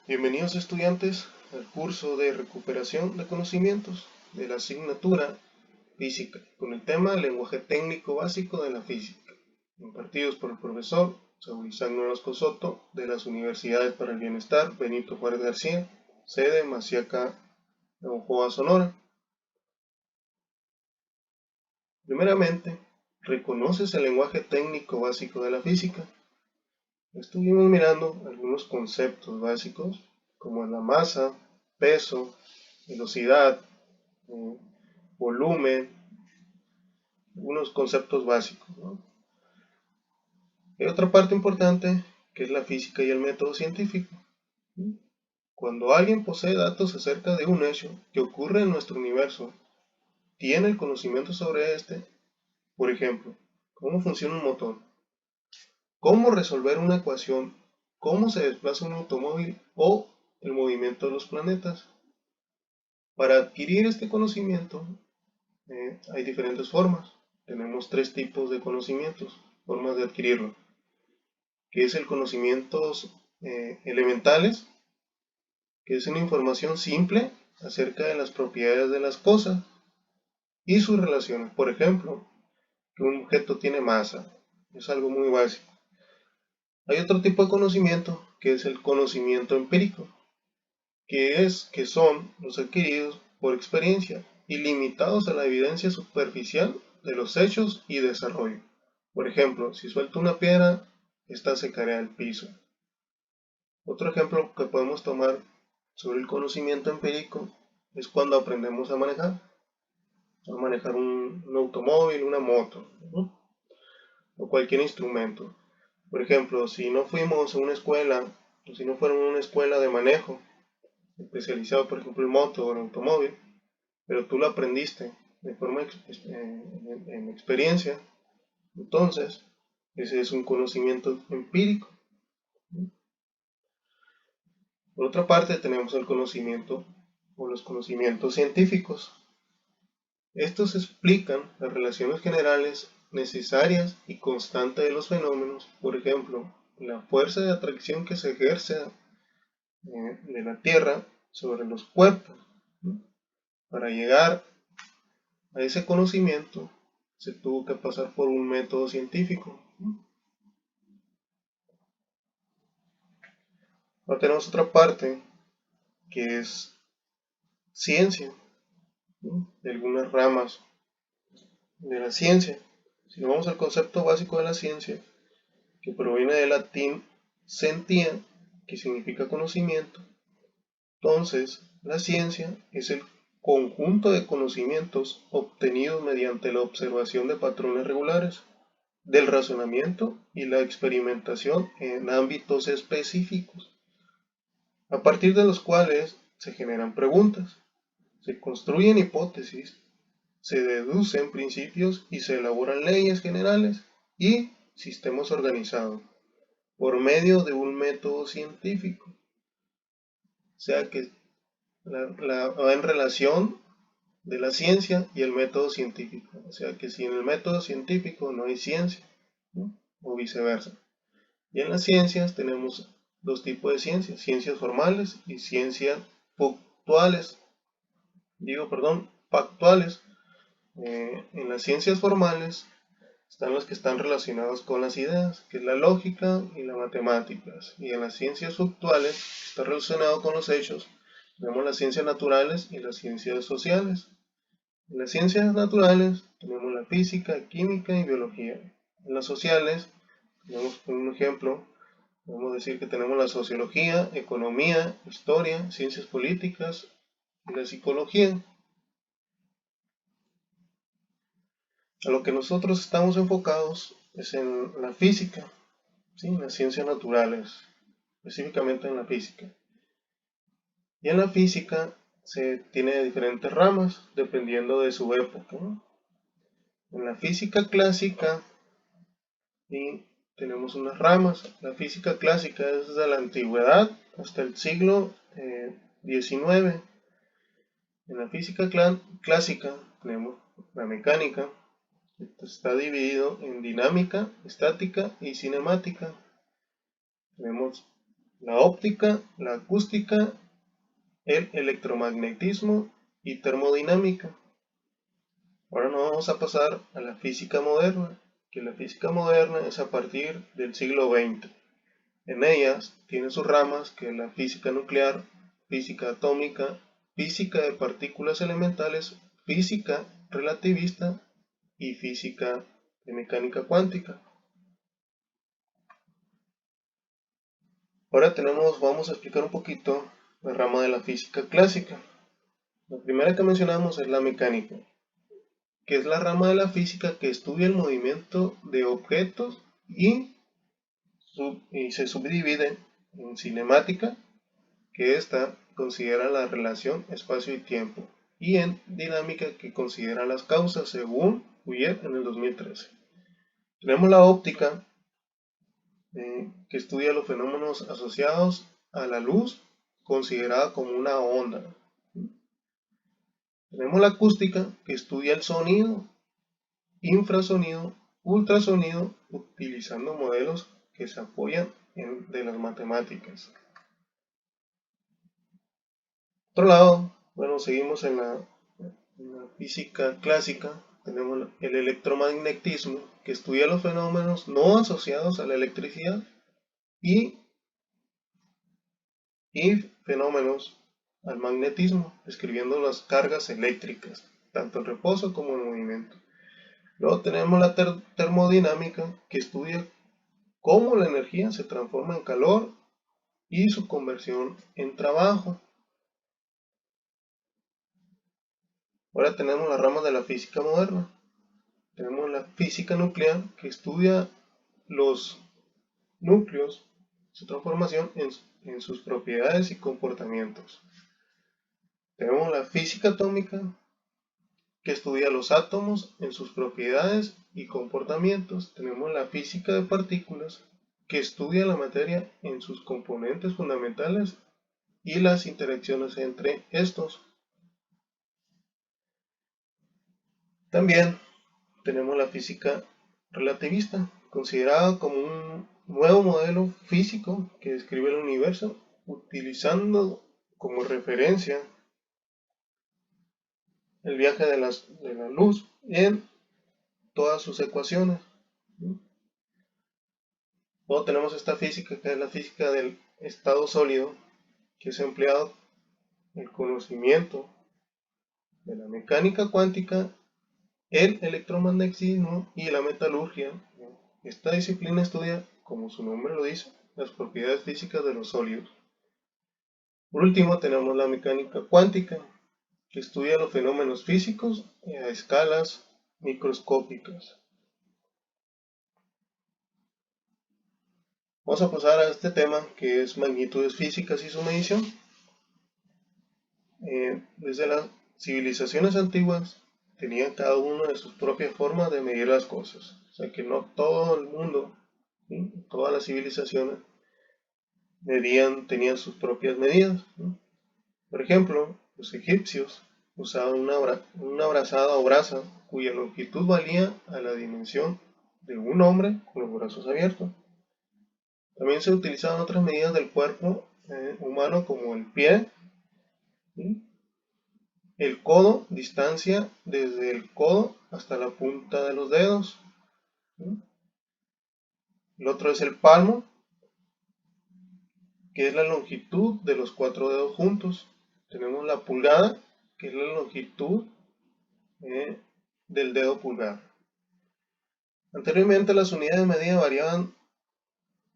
Bienvenidos estudiantes al curso de recuperación de conocimientos de la asignatura Física, con el tema Lenguaje técnico básico de la física, impartidos por el profesor Saúl Isaac Nolasco Soto de las Universidades para el Bienestar Benito Juárez García, sede Maciaca, Navojoa, Sonora. Primeramente, ¿reconoces el lenguaje técnico básico de la física? Estuvimos mirando algunos conceptos básicos como la masa, peso, velocidad, eh, volumen, unos conceptos básicos, ¿no? Hay otra parte importante que es la física y el método científico. Cuando alguien posee datos acerca de un hecho que ocurre en nuestro universo, tiene el conocimiento sobre este, por ejemplo, cómo funciona un motor, cómo resolver una ecuación, cómo se desplaza un automóvil o el movimiento de los planetas. Para adquirir este conocimiento hay diferentes formas. Tenemos tres tipos de conocimientos, formas de adquirirlo, que es el conocimientos elementales, que es una información simple acerca de las propiedades de las cosas y sus relaciones. Por ejemplo, que un objeto tiene masa, es algo muy básico. Hay otro tipo de conocimiento que es el conocimiento empírico, que son los adquiridos por experiencia y limitados a la evidencia superficial de los hechos y desarrollo. Por ejemplo, si suelto una piedra, esta se caerá al piso. Otro ejemplo que podemos tomar sobre el conocimiento empírico es cuando aprendemos a manejar un automóvil, una moto, ¿no? O cualquier instrumento. Por ejemplo, si no fuimos a una escuela, o si no fueron a una escuela de manejo, especializado por ejemplo en moto o en automóvil, pero tú lo aprendiste de forma en experiencia, entonces ese es un conocimiento empírico. Por otra parte tenemos el conocimiento o los conocimientos científicos. Estos explican las relaciones generales necesarias y constantes de los fenómenos, por ejemplo, la fuerza de atracción que se ejerce de la Tierra sobre los cuerpos, ¿no? Para llegar a ese conocimiento se tuvo que pasar por un método científico. Ahora tenemos otra parte que es ciencia, ¿no? De algunas ramas de la ciencia. Si vamos al concepto básico de la ciencia, que proviene del latín scientia, que significa conocimiento, entonces la ciencia es el conjunto de conocimientos obtenidos mediante la observación de patrones regulares, del razonamiento y la experimentación en ámbitos específicos, a partir de los cuales se generan preguntas, se construyen hipótesis, se deducen principios y se elaboran leyes generales y sistemas organizados por medio de un método científico. O sea que va en relación de la ciencia y el método científico. O sea que sin el método científico no hay ciencia, ¿no? O viceversa. Y en las ciencias tenemos dos tipos de ciencias, ciencias formales y ciencias factuales. Factuales. En las ciencias formales están las que están relacionadas con las ideas, que es la lógica y las matemáticas. Y en las ciencias factuales está relacionado con los hechos. Tenemos las ciencias naturales y las ciencias sociales. En las ciencias naturales tenemos la física, química y biología. En las sociales, tenemos un ejemplo, podemos decir que tenemos la sociología, economía, historia, ciencias políticas y la psicología. A lo que nosotros estamos enfocados es en la física, ¿sí? En las ciencias naturales, específicamente en la física. Y en la física se tiene diferentes ramas dependiendo de su época, ¿no? En la física clásica y tenemos unas ramas. La física clásica es desde la antigüedad hasta el siglo XIX. En la física clásica tenemos la mecánica. Está dividido en dinámica, estática y cinemática. Tenemos la óptica, la acústica, el electromagnetismo y termodinámica. Ahora nos vamos a pasar a la física moderna, que la física moderna es a partir del siglo XX. En ellas tiene sus ramas, que es la física nuclear, física atómica, física de partículas elementales, física relativista y física de mecánica cuántica. Ahora vamos a explicar un poquito la rama de la física clásica. La primera que mencionamos es la mecánica, que es la rama de la física que estudia el movimiento de objetos y se subdivide en cinemática, que esta considera la relación espacio y tiempo, y en dinámica, que considera las causas, según Fouquier en el 2013. Tenemos la óptica, que estudia los fenómenos asociados a la luz, considerada como una onda. Tenemos la acústica, que estudia el sonido, infrasonido, ultrasonido, utilizando modelos que se apoyan de las matemáticas. Por otro lado, bueno, seguimos en la física clásica. Tenemos el electromagnetismo, que estudia los fenómenos no asociados a la electricidad y fenómenos al magnetismo, describiendo las cargas eléctricas, tanto en reposo como en movimiento. Luego tenemos la termodinámica, que estudia cómo la energía se transforma en calor y su conversión en trabajo. Ahora tenemos las ramas de la física moderna. Tenemos la física nuclear, que estudia los núcleos, su transformación en sus propiedades y comportamientos. Tenemos la física atómica, que estudia los átomos en sus propiedades y comportamientos. Tenemos la física de partículas, que estudia la materia en sus componentes fundamentales y las interacciones entre estos. También tenemos la física relativista, considerada como un nuevo modelo físico que describe el universo, utilizando como referencia el viaje de la luz en todas sus ecuaciones. Luego tenemos esta física, que es la física del estado sólido, que es empleado el conocimiento de la mecánica cuántica, el electromagnetismo y la metalurgia. Esta disciplina estudia, como su nombre lo dice, las propiedades físicas de los sólidos. Por último, tenemos la mecánica cuántica, que estudia los fenómenos físicos a escalas microscópicas. Vamos a pasar a este tema, que es magnitudes físicas y su medición. Desde las civilizaciones antiguas tenían cada uno de sus propias formas de medir las cosas. O sea que no todo el mundo, ¿sí?, todas las civilizaciones tenían sus propias medidas, ¿no? Por ejemplo, los egipcios usaban una brazada o brasa cuya longitud valía a la dimensión de un hombre con los brazos abiertos. También se utilizaban otras medidas del cuerpo humano, como el pie, ¿sí?, el codo, distancia desde el codo hasta la punta de los dedos, ¿sí? El otro es el palmo, que es la longitud de los 4 dedos juntos. Tenemos la pulgada, que es la longitud del dedo pulgar. Anteriormente las unidades de medida variaban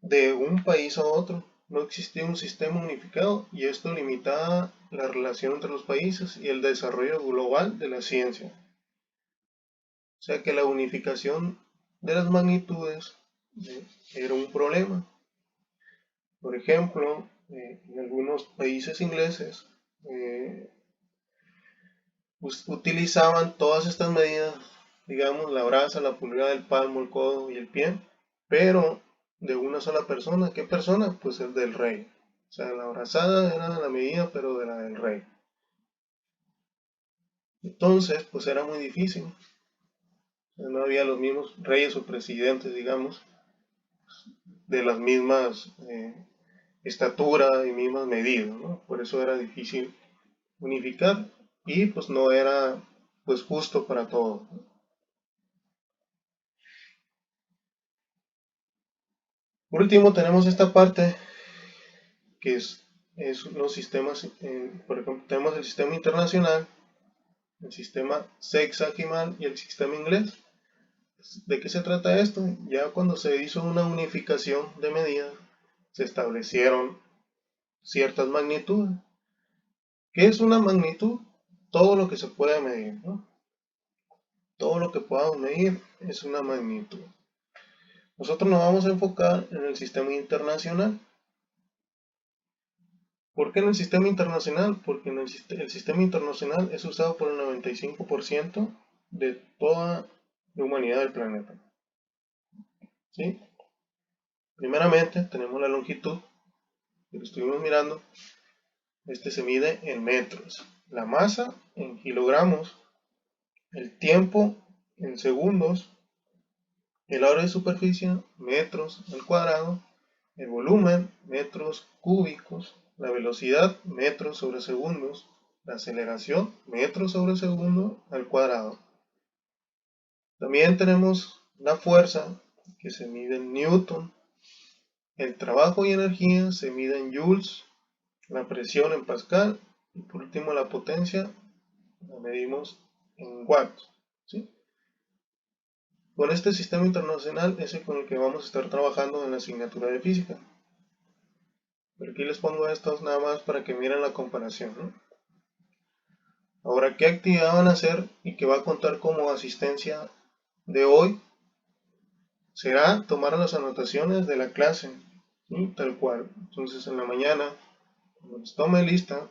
de un país a otro. No existía un sistema unificado, y esto limitaba la relación entre los países y el desarrollo global de la ciencia. O sea que la unificación de las magnitudes era un problema. Por ejemplo, en algunos países ingleses utilizaban todas estas medidas, digamos la brasa, la pulgada, el palmo, el codo y el pie, pero de una sola persona. ¿Qué persona? Pues el del rey. O sea, la brazada era la medida, pero de la del rey. Entonces, pues era muy difícil. O sea, no había los mismos reyes o presidentes, digamos, de las mismas estatura y mismas medidas, ¿no? Por eso era difícil unificar y pues no era pues justo para todos. Por último tenemos esta parte que es los sistemas, por ejemplo tenemos el sistema internacional, el sistema sexagimal y el sistema inglés. ¿De qué se trata esto? Ya cuando se hizo una unificación de medidas, se establecieron ciertas magnitudes. ¿Qué es una magnitud? Todo lo que se puede medir, ¿no? Todo lo que podamos medir es una magnitud. Nosotros nos vamos a enfocar en el sistema internacional. ¿Por qué en el sistema internacional? Porque el sistema internacional es usado por el 95% de toda la humanidad del planeta. ¿Sí? Primeramente tenemos la longitud, que lo estuvimos mirando. Este se mide en metros, la masa en kilogramos, el tiempo en segundos, el área de superficie, metros al cuadrado, el volumen, metros cúbicos, la velocidad, metros sobre segundos, la aceleración, metros sobre segundo al cuadrado. También tenemos la fuerza, que se mide en newton, el trabajo y energía se mide en joules, la presión en pascal, y por último la potencia la medimos en watts. ¿Sí? Con este sistema internacional es con el que vamos a estar trabajando en la asignatura de física. Pero aquí les pongo estos nada más para que miren la comparación, ¿no? Ahora, ¿qué actividad van a hacer y que va a contar como asistencia de hoy? Será tomar las anotaciones de la clase, ¿sí? Tal cual. Entonces en la mañana, cuando les tome lista,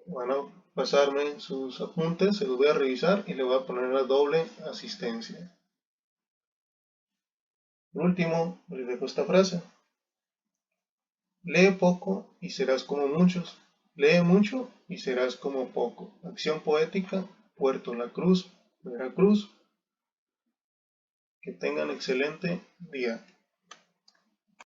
van a pasarme sus apuntes, se los voy a revisar y le voy a poner la doble asistencia. Por último, les dejo esta frase. Lee poco y serás como muchos. Lee mucho y serás como poco. Acción poética, Puerto La Cruz, Veracruz. Que tengan excelente día.